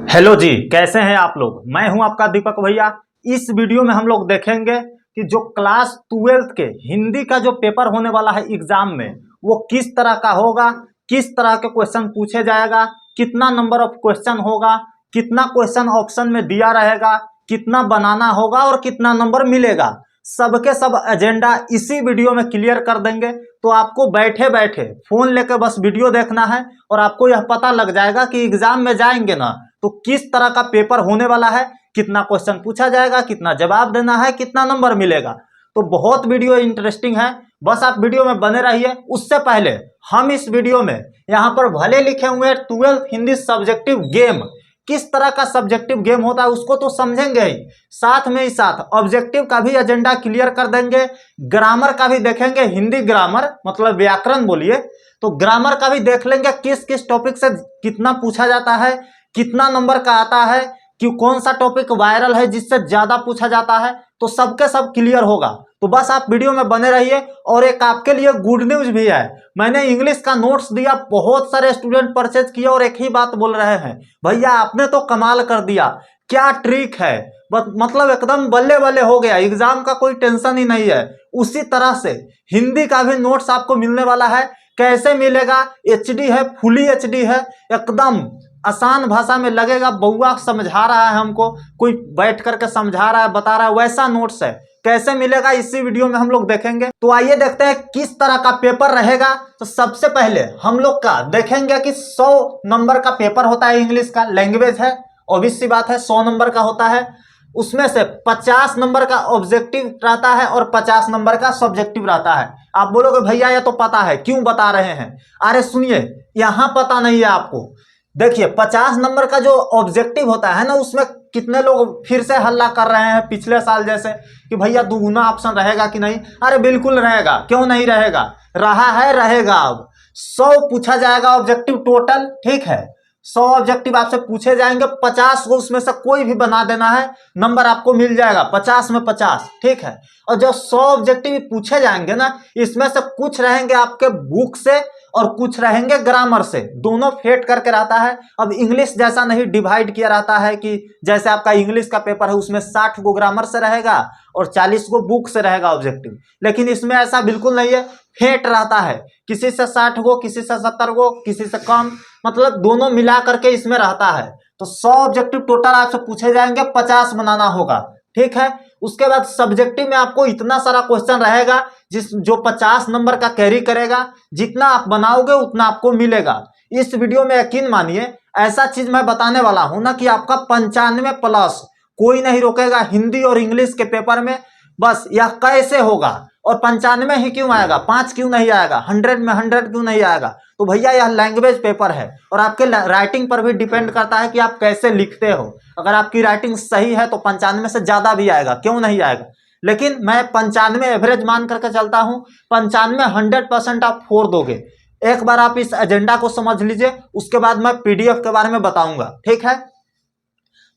Hello जी, कैसे हैं आप लोग। मैं हूं आपका दीपक भैया। इस वीडियो में हम लोग देखेंगे कि जो क्लास 12th के हिंदी का जो पेपर होने वाला है एग्जाम में, वो किस तरह का होगा, किस तरह के क्वेश्चन पूछे जाएगा, कितना नंबर ऑफ क्वेश्चन होगा, कितना क्वेश्चन ऑप्शन में दिया रहेगा, कितना बनाना होगा और कितना नंबर मिलेगा। सबके सब एजेंडा इसी वीडियो में क्लियर कर देंगे। तो आपको बैठे बैठे फोन लेकर बस वीडियो देखना है और आपको यह पता लग जाएगा कि एग्जाम में जाएंगे ना तो किस तरह का पेपर होने वाला है, कितना क्वेश्चन पूछा जाएगा, कितना जवाब देना है, कितना नंबर मिलेगा। तो बहुत वीडियो इंटरेस्टिंग है, बस आप वीडियो में बने रहिए। उससे पहले हम इस वीडियो में यहाँ पर भले लिखे हुए 12th हिंदी सब्जेक्टिव गेम, किस तरह का सब्जेक्टिव गेम होता है उसको तो समझेंगे ही, साथ में ही साथ ऑब्जेक्टिव का भी एजेंडा क्लियर कर देंगे, ग्रामर का भी देखेंगे। हिंदी ग्रामर मतलब व्याकरण बोलिए, तो ग्रामर का भी देख लेंगे किस किस टॉपिक से कितना पूछा जाता है, कितना नंबर का आता है, कि कौन सा टॉपिक वायरल है जिससे ज्यादा पूछा जाता है। तो सबके सब क्लियर होगा। तो बस आप वीडियो में बने रहिए। और एक आपके लिए गुड न्यूज भी है, मैंने इंग्लिश का नोट्स दिया, बहुत सारे स्टूडेंट परचेज किए और एक ही बात बोल रहे हैं, भैया आपने तो कमाल कर दिया, क्या ट्रिक है, मतलब एकदम बल्ले बल्ले हो गया, एग्जाम का कोई टेंशन ही नहीं है। उसी तरह से हिंदी का भी नोट्स आपको मिलने वाला है। कैसे मिलेगा? एचडी है, फुली एचडी है, एकदम आसान भाषा में लगेगा, बउआ समझा रहा है हमको, कोई बैठ करके समझा रहा है, बता रहा है, वैसा नोट्स है। कैसे मिलेगा इसी वीडियो में हम लोग देखेंगे। तो आइए देखते हैं किस तरह का पेपर रहेगा। तो सबसे पहले हम लोग का देखेंगे कि 100 नंबर का पेपर होता है, इंग्लिश का लैंग्वेज है, ऑब्वियस सी बात है 100 नंबर का होता है। उसमें से 50 नंबर का ऑब्जेक्टिव रहता है और 50 नंबर का सब्जेक्टिव रहता है। आप बोलोगे भैया ये तो पता है, क्यों बता रहे हैं? अरे सुनिए, यहां पता नहीं है आपको। देखिए 50 नंबर का जो ऑब्जेक्टिव होता है ना, उसमें कितने लोग फिर से हल्ला कर रहे हैं पिछले साल जैसे कि भैया दुगुना ऑप्शन रहेगा कि नहीं। अरे बिल्कुल रहेगा, क्यों नहीं रहेगा, रहा है, रहेगा। अब 100 पूछा जाएगा ऑब्जेक्टिव टोटल, ठीक है। 100 ऑब्जेक्टिव आपसे पूछे जाएंगे, 50 को उसमें से कोई भी बना देना है, नंबर आपको मिल जाएगा 50 में 50, ठीक है। और जो 100 ऑब्जेक्टिव पूछे जाएंगे ना, इसमें से कुछ रहेंगे आपके बुक से और कुछ रहेंगे ग्रामर से, दोनों फेट करके रहता है। अब इंग्लिश जैसा नहीं डिवाइड किया रहता है कि जैसे आपका इंग्लिश का पेपर है उसमें 60 को ग्रामर से रहेगा और 40 को बुक से रहेगा ऑब्जेक्टिव, लेकिन इसमें ऐसा बिल्कुल नहीं है, फेट रहता है, किसी से 60 को, किसी से 70 को, किसी से कम, मतलब दोनों मिला करके इसमें रहता है। तो 100 ऑब्जेक्टिव टोटल आपसे पूछे जाएंगे, 50 बनाना होगा, ठीक है। उसके बाद सब्जेक्टिव में आपको इतना सारा क्वेश्चन रहेगा जो 50 नंबर का कैरी करेगा, जितना आप बनाओगे उतना आपको मिलेगा। इस वीडियो में यकीन मानिए, ऐसा चीज मैं बताने वाला हूं ना कि आपका 95+ कोई नहीं रोकेगा हिंदी और इंग्लिश के पेपर में। बस यह कैसे होगा, और 95 ही क्यों आएगा, 5 क्यों नहीं आएगा, 100 में 100 क्यों नहीं आएगा? तो भैया यह लैंग्वेज पेपर है और आपके राइटिंग पर भी डिपेंड करता है कि आप कैसे लिखते हो। अगर आपकी राइटिंग सही है तो 95 से ज्यादा भी आएगा, क्यों नहीं आएगा। लेकिन मैं 95 एवरेज मान करके चलता हूं, 95 100% आप फोड़ दोगे। एक बार आप इस एजेंडा को समझ लीजिए, उसके बाद मैं पीडीएफ के बारे में बताऊंगा, ठीक है।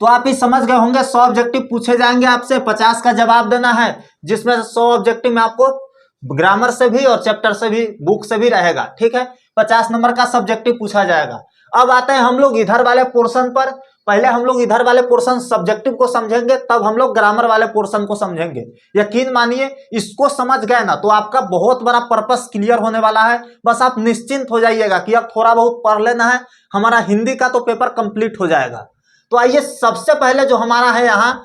तो आप ही समझ गए होंगे, 100 ऑब्जेक्टिव पूछे जाएंगे आपसे, 50 का जवाब देना है, जिसमें 100 ऑब्जेक्टिव में आपको ग्रामर से भी और चैप्टर से भी, बुक से भी रहेगा, ठीक है। 50 नंबर का सब्जेक्टिव पूछा जाएगा। अब आते हैं हम लोग इधर वाले पोर्शन पर। पहले हम लोग इधर वाले पोर्शन सब्जेक्टिव को समझेंगे, तब हम लोग ग्रामर वाले पोर्शन को समझेंगे। यकीन मानिए, इसको समझ गए ना तो आपका बहुत बड़ा पर्पस क्लियर होने वाला है। बस आप निश्चिंत हो जाइएगा कि अब थोड़ा बहुत पढ़ लेना है, हमारा हिंदी का तो पेपर कंप्लीट हो जाएगा। तो आइए, सबसे पहले जो हमारा है यहाँ,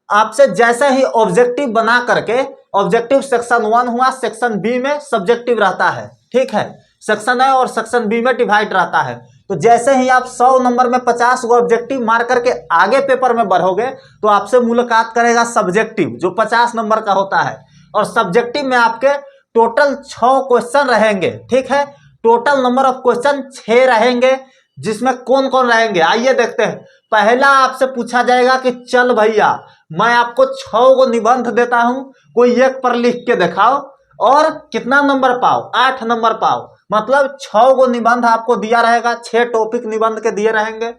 आपसे जैसे ही ऑब्जेक्टिव बना करके, ऑब्जेक्टिव सेक्शन 1 हुआ, सेक्शन बी में सब्जेक्टिव रहता है, ठीक है। सेक्शन ए और सेक्शन बी में डिवाइड रहता है। तो जैसे ही आप 100 नंबर में 50 को ऑब्जेक्टिव मार करके आगे पेपर में बढ़ोगे तो आपसे मुलाकात करेगा सब्जेक्टिव, जो 50 नंबर का होता है। और सब्जेक्टिव में आपके टोटल 6 क्वेश्चन रहेंगे, ठीक है। टोटल नंबर ऑफ क्वेश्चन 6 रहेंगे, जिसमें कौन कौन रहेंगे आइए देखते हैं। पहला आपसे पूछा जाएगा कि चल भैया, मैं आपको 6 को निबंध देता हूं, कोई एक पर लिख के दिखाओ और कितना नंबर पाओ, 8 नंबर पाओ। मतलब 6 को निबंध आपको दिया रहेगा, 6 टॉपिक निबंध के दिए रहेंगे,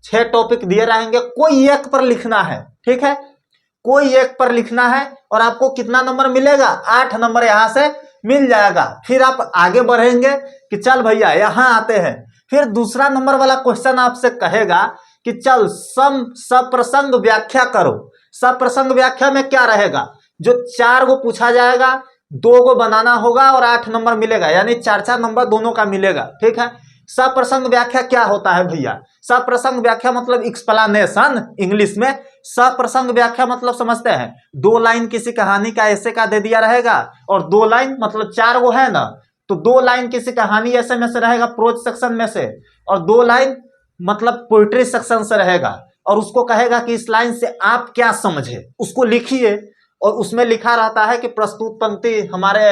6 टॉपिक दिए रहेंगे, कोई एक पर लिखना है, ठीक है। कोई एक पर लिखना है और आपको कितना नंबर मिलेगा, 8 नंबर यहां से मिल जाएगा। फिर आप आगे बढ़ेंगे कि चल भैया यहां आते हैं, फिर दूसरा नंबर वाला क्वेश्चन आपसे कहेगा कि चल सप्रसंग व्याख्या करो। सप्रसंग व्याख्या में क्या रहेगा, जो 4 को पूछा जाएगा, 2 को बनाना होगा और 8 नंबर मिलेगा, यानी 4-4 नंबर दोनों का मिलेगा। ठीक है। सप्रसंग व्याख्या क्या होता है भैया? सप्रसंग व्याख्या मतलब एक्सप्लेनेशन इंग्लिश में। सप्रसंग व्याख्या मतलब समझते हैं, 2 लाइन किसी कहानी का ऐसे का दे दिया रहेगा और 2 लाइन मतलब 4 वो है ना, तो 2 लाइन किसी कहानी ऐसे में से रहेगा प्रोज सेक्शन में से, और 2 लाइन मतलब पोइट्री सेक्शन से रहेगा, और उसको कहेगा कि इस लाइन से आप क्या समझे, उसको लिखिए। और उसमें लिखा रहता है कि प्रस्तुत पंक्ति हमारे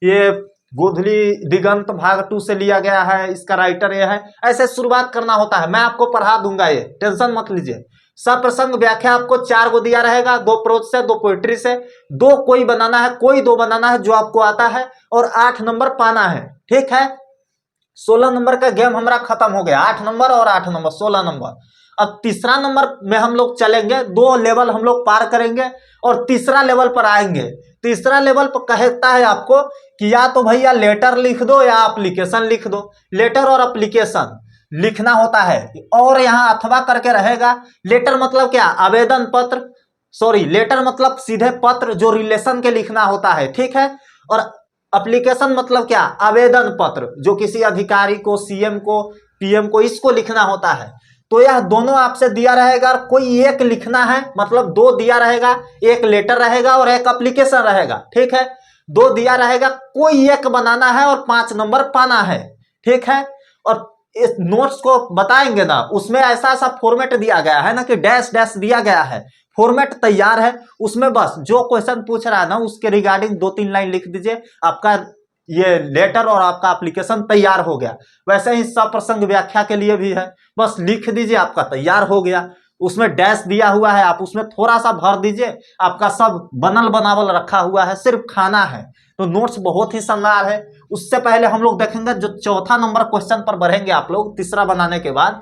ये गोधली दिगंत भाग 2 से लिया गया है, इसका राइटर ये है, ऐसे शुरुआत करना होता है। मैं आपको पढ़ा दूंगा, ये टेंशन मत लीजिए। सप्रसंग व्याख्या आपको 4 को दिया रहेगा, 2 प्रोज से, 2 पोइट्री से, 2 कोई बनाना है, कोई 2 बनाना है जो आपको आता है, और 8 नंबर पाना है। ठीक है। 16 नंबर का गेम हमारा खत्म हो गया। 8 नंबर और 8 नंबर 16 नंबर। अब तीसरा नंबर में हम लोग चलेंगे, 2 लेवल हम लोग पार करेंगे और तीसरा लेवल पर आएंगे। तीसरा लेवल पर कहता है आपको कि या तो भैया लेटर लिख दो या एप्लीकेशन लिख दो। लेटर और एप्लीकेशन लिखना होता है, और यहाँ अथवा करके रहेगा। लेटर मतलब क्या, आवेदन पत्र, सॉरी लेटर मतलब सीधे पत्र जो रिलेशन के लिखना होता है। ठीक है। और एप्लीकेशन मतलब क्या, आवेदन पत्र जो किसी अधिकारी को, सीएम को, पीएम को, इसको लिखना होता है। तो यह दोनों आपसे दिया रहेगा, कोई एक लिखना है, मतलब 2 दिया रहेगा, एक लेटर रहेगा और एक एप्लीकेशन रहेगा। ठीक है। 2 दिया रहेगा, कोई एक बनाना है और 5 नंबर पाना है। ठीक है। और इस नोट्स को बताएंगे ना, उसमें ऐसा ऐसा फॉर्मेट दिया गया है ना कि डैश डैश दिया गया है, फॉर्मेट तैयार है। उसमें बस जो क्वेश्चन पूछ रहा है ना उसके रिगार्डिंग 2-3 लाइन लिख दीजिए, आपका ये लेटर और आपका एप्लीकेशन तैयार हो गया। वैसे ही सप्रसंग व्याख्या के लिए भी है, बस लिख दीजिए, आपका तैयार हो गया। उसमें डैश दिया हुआ है, आप उसमें थोड़ा सा भर दीजिए, आपका सब बनल बनावल रखा हुआ है, सिर्फ खाना है। तो नोट्स बहुत ही शानदार है। उससे पहले हम लोग देखेंगे जो चौथा नंबर क्वेश्चन पर बढ़ेंगे आप लोग, तीसरा बनाने के बाद।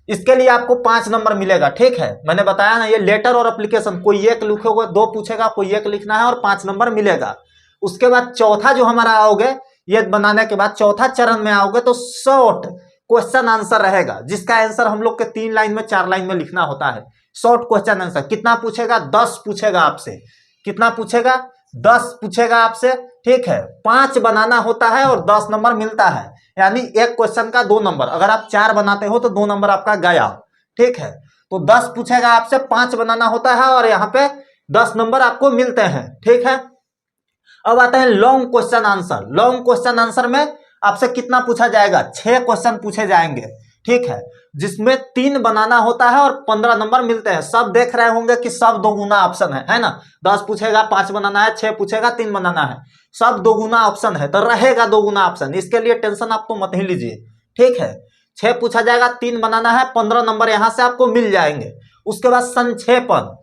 इसके लिए आपको 5 नंबर मिलेगा। ठीक है। मैंने बताया ना, ये लेटर और एप्लीकेशन कोई एक लिखोगे, 2 पूछेगा, कोई एक लिखना है और 5 नंबर मिलेगा। उसके बाद चौथा जो हमारा आओगे, ये बनाने के बाद चौथा चरण में आओगे तो शॉर्ट क्वेश्चन आंसर रहेगा, जिसका आंसर हम लोग के 3 लाइन में 4 लाइन में लिखना होता है। शॉर्ट क्वेश्चन आंसर कितना पूछेगा, 10 पूछेगा आपसे। कितना पूछेगा, 10 पूछेगा आपसे। ठीक है। 5 बनाना होता है और 10 नंबर मिलता है, यानी एक क्वेश्चन का 2 नंबर। अगर आप 4 बनाते हो तो 2 नंबर आपका गया। ठीक है। तो 10 पूछेगा आपसे, 5 बनाना होता है और यहाँ पे 10 नंबर आपको मिलते हैं। ठीक है। अब आते हैं long question answer. Long question answer में आपसे कितना पूछा जाएगा, 6 क्वेश्चन पूछे जाएंगे। ठीक है। जिसमें 3 बनाना होता है और 15 नंबर मिलते हैं। सब देख रहे होंगे कि सब 2 गुना ऑप्शन है ना। 10 पूछेगा, 5 बनाना है, 6 पूछेगा, 3 बनाना है, सब 2 गुना ऑप्शन है, तो रहेगा 2 गुना ऑप्शन। इसके लिए टेंशन आप तो मत ही लीजिए। ठीक है। 6 पूछा जाएगा, 3 बनाना है, 15 नंबर यहां से आपको मिल जाएंगे। उसके बाद संक्षेपण।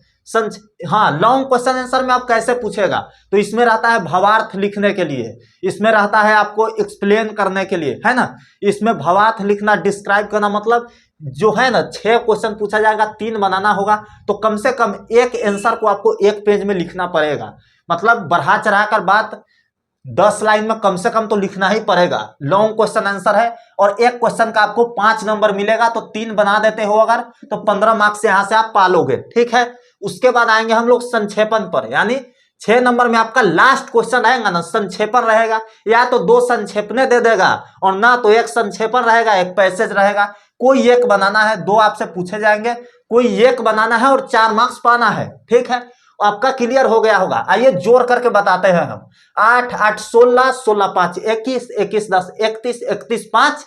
हाँ, लॉन्ग क्वेश्चन आंसर में आप कैसे पूछेगा, तो इसमें रहता है भावार्थ लिखने के लिए, इसमें रहता है आपको एक्सप्लेन करने के लिए, है ना। इसमें भावार्थ लिखना, डिस्क्राइब करना, मतलब जो है ना 6 क्वेश्चन पूछा जाएगा, 3 बनाना होगा, तो कम से कम एक आंसर को आपको 1 पेज में लिखना पड़ेगा। मतलब बढ़ा चढ़ाकर बात 10 लाइन में कम से कम तो लिखना ही पड़ेगा। लॉन्ग क्वेश्चन आंसर है और एक क्वेश्चन का आपको 5 नंबर मिलेगा, तो 3 बना देते हो अगर, तो 15 मार्क्स यहां से आप पालोगे। ठीक है। उसके बाद आएंगे हम लोग संक्षेपण पर, यानी 6 नंबर में आपका लास्ट क्वेश्चन आएगा ना, संक्षेपण रहेगा। या तो 2 संक्षेपने दे देगा और ना तो 1 संक्षेपण रहेगा, 1 पैसेज रहेगा। कोई एक बनाना है, 2 आपसे पूछे जाएंगे, कोई एक बनाना है और 4 मार्क्स पाना है। ठीक है। आपका क्लियर हो गया होगा। आइए जोड़ करके बताते हैं हम। 8 8 16, 16 5 21, 21 10 31, 31 5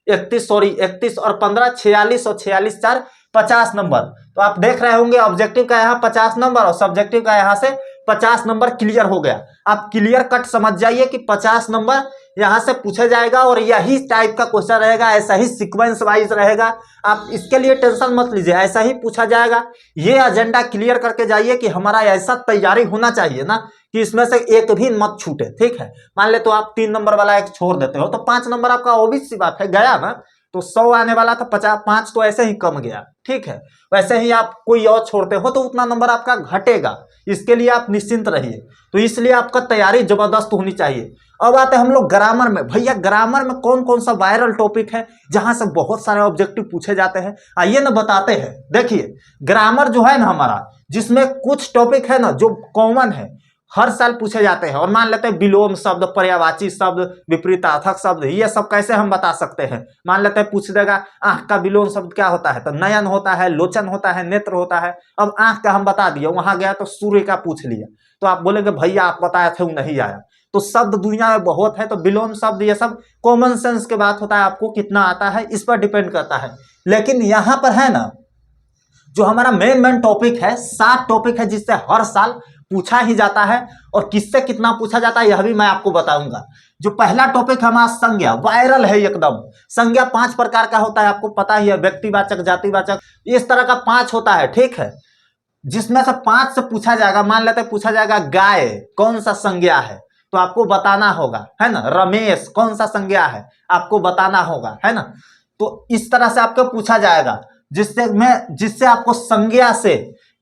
31 और 15 46 और 46 4 50 नंबर। तो आप देख रहे होंगे ऑब्जेक्टिव का यहाँ 50 नंबर और सब्जेक्टिव का यहाँ से 50 नंबर क्लियर हो गया। आप क्लियर कट समझ जाइए कि 50 नंबर यहाँ से पूछा जाएगा और यही टाइप का क्वेश्चन रहेगा, ऐसा ही सीक्वेंस वाइज रहेगा। आप इसके लिए टेंशन मत लीजिए, ऐसा ही पूछा जाएगा। ये एजेंडा क्लियर करके जाइए कि हमारा ऐसा तैयारी होना चाहिए ना कि इसमें से एक भी मत छूटे। ठीक है। मान ले तो आप 3 नंबर वाला एक छोड़ देते हो तो 5 नंबर आपका ऑब्वियस सी बात है गया ना। तो 100 आने वाला था, 50 5 तो ऐसे ही कम गया। ठीक है। वैसे ही आप कोई और छोड़ते हो तो उतना नंबर आपका घटेगा, इसके लिए आप निश्चिंत रहिए। तो इसलिए आपका तैयारी जबरदस्त होनी चाहिए। अब आते हैं हम लोग ग्रामर में। भैया ग्रामर में कौन कौन सा वायरल टॉपिक है जहां से बहुत सारे ऑब्जेक्टिव पूछे जाते हैं, आइए ना बताते हैं। देखिए ग्रामर जो है ना हमारा, जिसमें कुछ टॉपिक है ना जो कॉमन है, हर साल पूछे जाते हैं। और मान लेते हैं विलोम शब्द, पर्यायवाची शब्द, विपरीतार्थक शब्द, ये सब कैसे हम बता सकते हैं। मान लेते हैं पूछ देगा आंख का विलोम शब्द क्या होता है, तो नयन होता है, लोचन होता है, नेत्र होता है। अब आंख का हम बता दिए, वहां गया तो सूर्य का पूछ लिया, तो आप बोलेंगे भैया आप बताए थे वो नहीं आया। तो शब्द दुनिया में बहुत है, तो विलोम शब्द ये सब कॉमन सेंस के बात होता है, आपको कितना आता है इस पर डिपेंड करता है। लेकिन यहां पर है ना जो हमारा मेन टॉपिक है, 7 टॉपिक है जिससे हर साल पूछा ही जाता है। और किससे कितना पूछा जाता है यह भी मैं आपको बताऊंगा। जो पहला टॉपिक है हमारा संज्ञा, वायरल है एकदम। संज्ञा 5 प्रकार का होता है, आपको पता ही है, व्यक्तिवाचक, जातिवाचक, इस तरह का 5 होता है, ठीक है। जिसमें से 5 से पूछा जाएगा। मान लेते हैं पूछा जाएगा गाय कौन सा संज्ञा है, तो आपको बताना होगा, है ना। रमेश कौन सा संज्ञा है, आपको बताना होगा, है ना। तो इस तरह से आपको पूछा जाएगा, जिससे आपको संज्ञा से,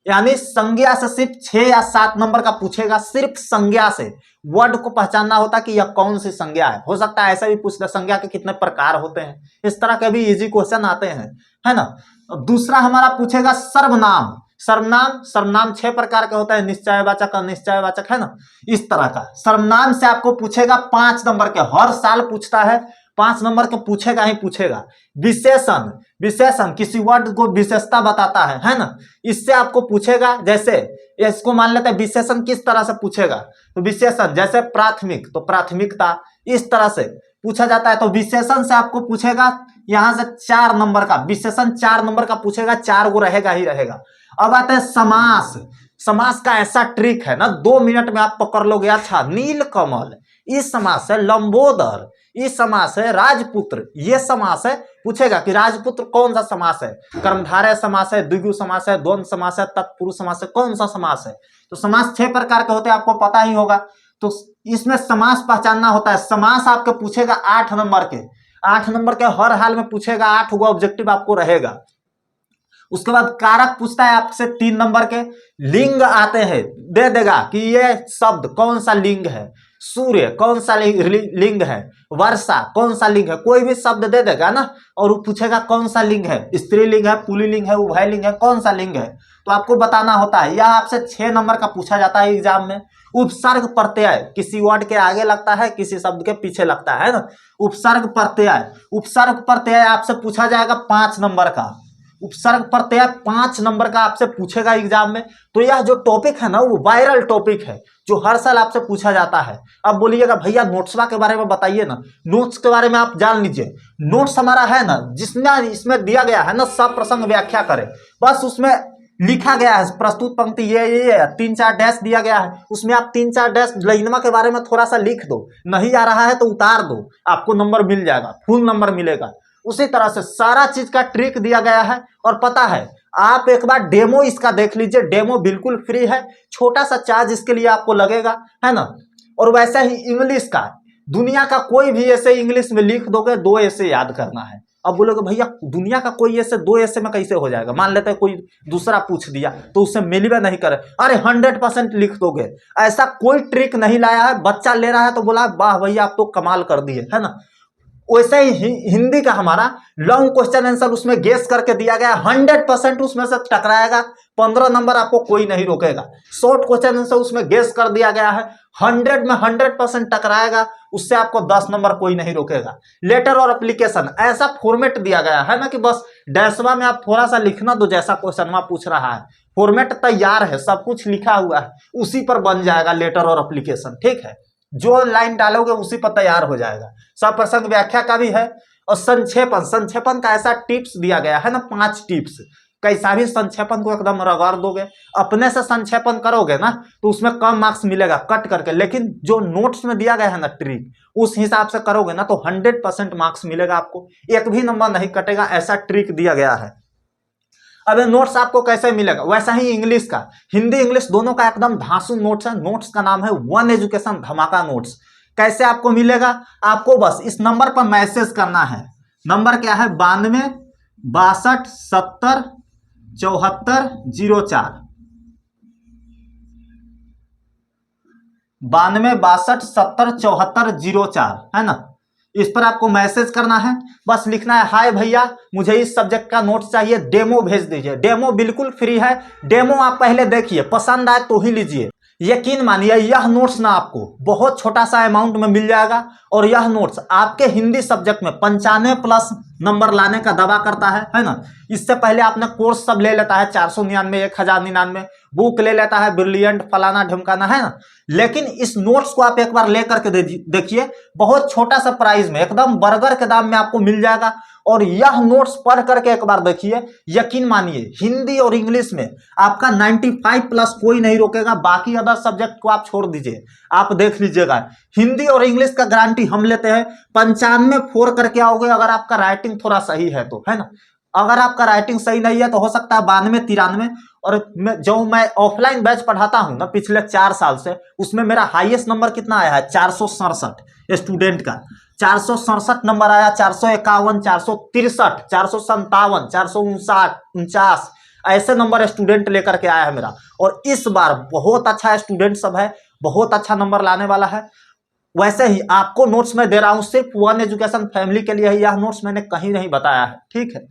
यानी संज्ञा से सिर्फ 6 या 7 नंबर का पूछेगा। सिर्फ संज्ञा से वर्ड को पहचानना होता कि यह कौन सी संज्ञा है। हो सकता है ऐसा भी पूछता संज्ञा के कितने प्रकार होते हैं, इस तरह के भी इजी क्वेश्चन आते हैं, है ना। दूसरा हमारा पूछेगा सर्वनाम। सर्वनाम 6 प्रकार का होता है, निश्चयवाचक, अनिश्चयवाचक, है ना। इस तरह का सर्वनाम से आपको पूछेगा 5 नंबर के, हर साल पूछता है, 5 नंबर के पूछेगा ही पूछेगा। विशेषण किसी वर्ड को विशेषता बताता है ना। इससे आपको पूछेगा, जैसे इसको मान लेते हैं विशेषण किस तरह से पूछेगा, तो विशेषण जैसे प्राथमिक, तो प्राथमिकता, इस तरह से पूछा जाता है। तो विशेषण से आपको पूछेगा यहां से 4 नंबर का, विशेषण 4 नंबर का पूछेगा, 4 को रहेगा ही रहेगा। अब आते हैं समास। समास का ऐसा ट्रिक है ना, 2 मिनट में आप पकड़ लोगे। अच्छा, नीलकमल इस समास है, लंबोदर इस समास है, राजपुत्र ये समास है। पूछेगा कि राजपुत्र कौन सा समास है, कर्मधारय समास है, द्विगु समास है, द्वंद्व समास है, तत्पुरुष समास है, कौन सा समास है। तो समास 6 प्रकार के होते हैं, आपको पता ही होगा। तो इसमें समास पहचानना होता है। समास आपके पूछेगा 8 नंबर के, 8 नंबर के हर हाल में पूछेगा, 8 गो ऑब्जेक्टिव आपको रहेगा। उसके बाद कारक पूछता है आपसे 3 नंबर के। लिंग आते हैं, दे देगा कि ये शब्द कौन सा लिंग है, सूर्य कौन सा लिंग है, वर्षा कौन सा लिंग है, कोई भी शब्द दे देगा ना। और वो पूछेगा कौन सा लिंग है, स्त्रीलिंग है, पुल्लिंग है, उभयलिंग है, कौन सा लिंग है, तो आपको बताना होता है। यह आपसे 6 नंबर का पूछा जाता है एग्जाम में। उपसर्ग प्रत्यय किसी वर्ड के आगे लगता है, किसी शब्द के पीछे लगता है ना। उपसर्ग प्रत्यय आपसे पूछा जाएगा 5 नंबर का। उपसर्ग प्रत्यय 5 नंबर का आपसे पूछेगा एग्जाम में। तो यह जो टॉपिक है ना वो वायरल टॉपिक है, जो हर साल आपसे पूछा जाता है। अब बोलिएगा भैया नोट्सवा के बारे में बताइए ना। नोट्स के बारे में आप जान लीजिए। नोट्स हमारा है ना, जिसमें इसमें दिया गया है ना, सब प्रसंग व्याख्या करें, बस उसमें लिखा गया है प्रस्तुत पंक्ति ये 3-4 डैश दिया गया है, उसमें आप 3-4 डैश लाइनमा के बारे में थोड़ा सा लिख दो। नहीं आ रहा है तो उतार दो, आपको नंबर मिल जाएगा, फुल नंबर मिलेगा। उसी तरह से सारा चीज का ट्रिक दिया गया है। और पता है, आप एक बार डेमो इसका देख लीजिए, डेमो बिल्कुल फ्री है, छोटा सा चार्ज इसके लिए आपको लगेगा, है ना। और वैसे ही इंग्लिश का, दुनिया का कोई भी ऐसे इंग्लिश में लिख दोगे, 2 ऐसे याद करना है। अब बोलोगे भैया दुनिया का कोई ऐसे 2 ऐसे में कैसे हो जाएगा, मान लेते हैं कोई दूसरा पूछ दिया तो उससे मिलवे नहीं करे, अरे 100% लिख दोगे। ऐसा कोई ट्रिक नहीं लाया है, बच्चा ले रहा है तो बोला वाह भैया आप तो कमाल कर दिए, है ना। वैसे ही हिंदी का हमारा लॉन्ग क्वेश्चन आंसर उसमें गेस करके दिया गया, 100% उसमें से टकराएगा, 15 नंबर आपको कोई नहीं रोकेगा। शॉर्ट क्वेश्चन आंसर उसमें गेस कर दिया गया है, 100 में 100% टकराएगा, उससे आपको 10 नंबर कोई नहीं रोकेगा। लेटर और एप्लीकेशन ऐसा फॉर्मेट दिया गया है ना कि बस डैशवा में आप थोड़ा सा लिखना दो, जैसा क्वेश्चन पूछ रहा है, फॉर्मेट तैयार है, सब कुछ लिखा हुआ है, उसी पर बन जाएगा लेटर और एप्लीकेशन, ठीक है। जो लाइन डालोगे उसी पर तैयार हो जाएगा। सब प्रसंग व्याख्या का भी है। और संक्षेपण का ऐसा टिप्स दिया गया है ना, 5 टिप्स, कैसा भी संक्षेपण को एकदम रगड़ दोगे, अपने से संक्षेपण करोगे ना तो उसमें कम मार्क्स मिलेगा कट करके। लेकिन जो नोट्स में दिया गया है ना ट्रिक, उस हिसाब से करोगे ना तो 100% मार्क्स मिलेगा आपको, एक भी नंबर नहीं कटेगा, ऐसा ट्रिक दिया गया है। अब नोट्स आपको कैसे मिलेगा, वैसा ही इंग्लिश का, हिंदी इंग्लिश दोनों का एकदम धांसू नोट्स है। नोट्स का नाम है वन एजुकेशन धमाका नोट्स। कैसे आपको मिलेगा, आपको बस इस नंबर पर मैसेज करना है। नंबर क्या है, 92 62 70 74 04। 9262707404 है ना। इस पर आपको मैसेज करना है, बस लिखना है हाय भैया मुझे इस सब्जेक्ट का नोट्स चाहिए, डेमो भेज दीजिए। डेमो बिल्कुल फ्री है, डेमो आप पहले देखिए, पसंद आए तो ही लीजिए। यकीन मानिए यह नोट्स ना आपको बहुत छोटा सा अमाउंट में मिल जाएगा, और यह नोट्स आपके हिंदी सब्जेक्ट में 95+ नंबर लाने का दावा करता है ना। इससे पहले आपने कोर्स सब ले लेता है 499, 1099, बुक ले लेता है ब्रिलियंट फलाना ढमकाना, है ना। लेकिन इस नोट्स को आप एक बार लेकर के देखिए, बहुत छोटा सा प्राइस में, एकदम बर्गर के दाम में आपको मिल जाएगा। और यह नोट्स पढ़ करके एक बार देखिए, यकीन मानिए हिंदी और इंग्लिश में आपका 95+ कोई नहीं रोकेगा। बाकी अदर सब्जेक्ट को आप छोड़ दीजिए, आप देख लीजिएगा हिंदी और इंग्लिश का गारंटी हम लेते हैं। 95 फोर करके आओगे अगर आपका राइटिंग थोड़ा सही है तो, है ना। अगर आपका राइटिंग सही नहीं है तो हो सकता है 92, 93। और जो मैं ऑफलाइन बैच पढ़ाता हूं ना पिछले 4 साल से, उसमें मेरा हाईएस्ट नंबर कितना आया है, 467 स्टूडेंट का 467 नंबर आया। 451, 463, 457, 459, ऐसे नंबर स्टूडेंट लेकर के आया है मेरा। और इस बार बहुत अच्छा स्टूडेंट सब है, बहुत अच्छा नंबर लाने वाला है। वैसे ही आपको नोट्स में दे रहा हूं सिर्फ वन एजुकेशन फैमिली के लिए ही, यह नोट्स मैंने कहीं नहीं बताया है, ठीक है।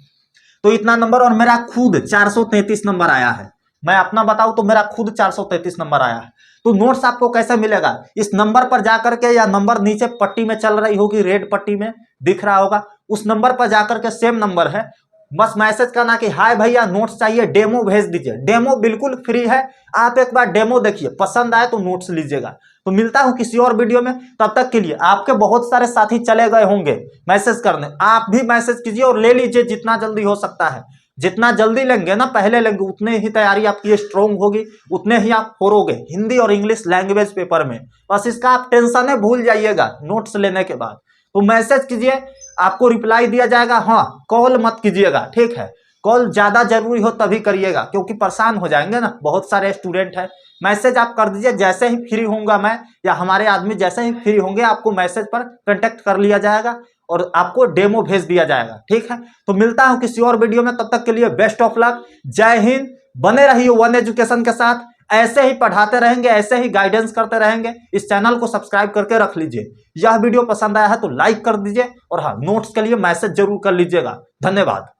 तो इतना नंबर, और मेरा खुद 433 नंबर आया है। मैं अपना बताऊं तो मेरा खुद 433 नंबर आया है। तो नोट्स आपको कैसे मिलेगा, इस नंबर पर जाकर के, या नंबर नीचे पट्टी में चल रही होगी, रेड पट्टी में दिख रहा होगा, उस नंबर पर जाकर के, सेम नंबर है, बस मैसेज करना कि हाय भैया नोट्स चाहिए, डेमो भेज दीजिए। डेमो बिल्कुल फ्री है, आप एक बार डेमो देखिए, पसंद आए तो नोट्स लीजिएगा। तो मिलता हूं किसी और वीडियो में, तब तक के लिए आपके बहुत सारे साथी चले गए होंगे मैसेज करने, आप भी मैसेज कीजिए और ले लीजिए जितना जल्दी हो सकता है। जितना जल्दी लेंगे ना, पहले लेंगे, उतने ही तैयारी आपकी स्ट्रोंग होगी, उतने ही आप फोरोगे हिंदी और इंग्लिश लैंग्वेज पेपर में। बस इसका आप टेंशन है भूल जाइएगा नोट्स लेने के बाद। तो मैसेज कीजिए, आपको रिप्लाई दिया जाएगा। हाँ, कॉल मत कीजिएगा, ठीक है। कॉल ज्यादा जरूरी हो तभी करिएगा, क्योंकि परेशान हो जाएंगे ना, बहुत सारे स्टूडेंट हैं। मैसेज आप कर दीजिए, जैसे ही फ्री होऊंगा मैं या हमारे आदमी जैसे ही फ्री होंगे, आपको मैसेज पर कांटेक्ट कर लिया जाएगा और आपको डेमो भेज दिया जाएगा, ठीक है। तो मिलता हूं किसी और वीडियो में, तब तक के लिए बेस्ट ऑफ लक, जय हिंद। बने रहिए वन एजुकेशन के साथ, ऐसे ही पढ़ाते रहेंगे, ऐसे ही गाइडेंस करते रहेंगे। इस चैनल को सब्सक्राइब करके रख लीजिए। यह वीडियो पसंद आया है तो लाइक कर दीजिए, और हाँ, नोट्स के लिए मैसेज जरूर कर लीजिएगा। धन्यवाद।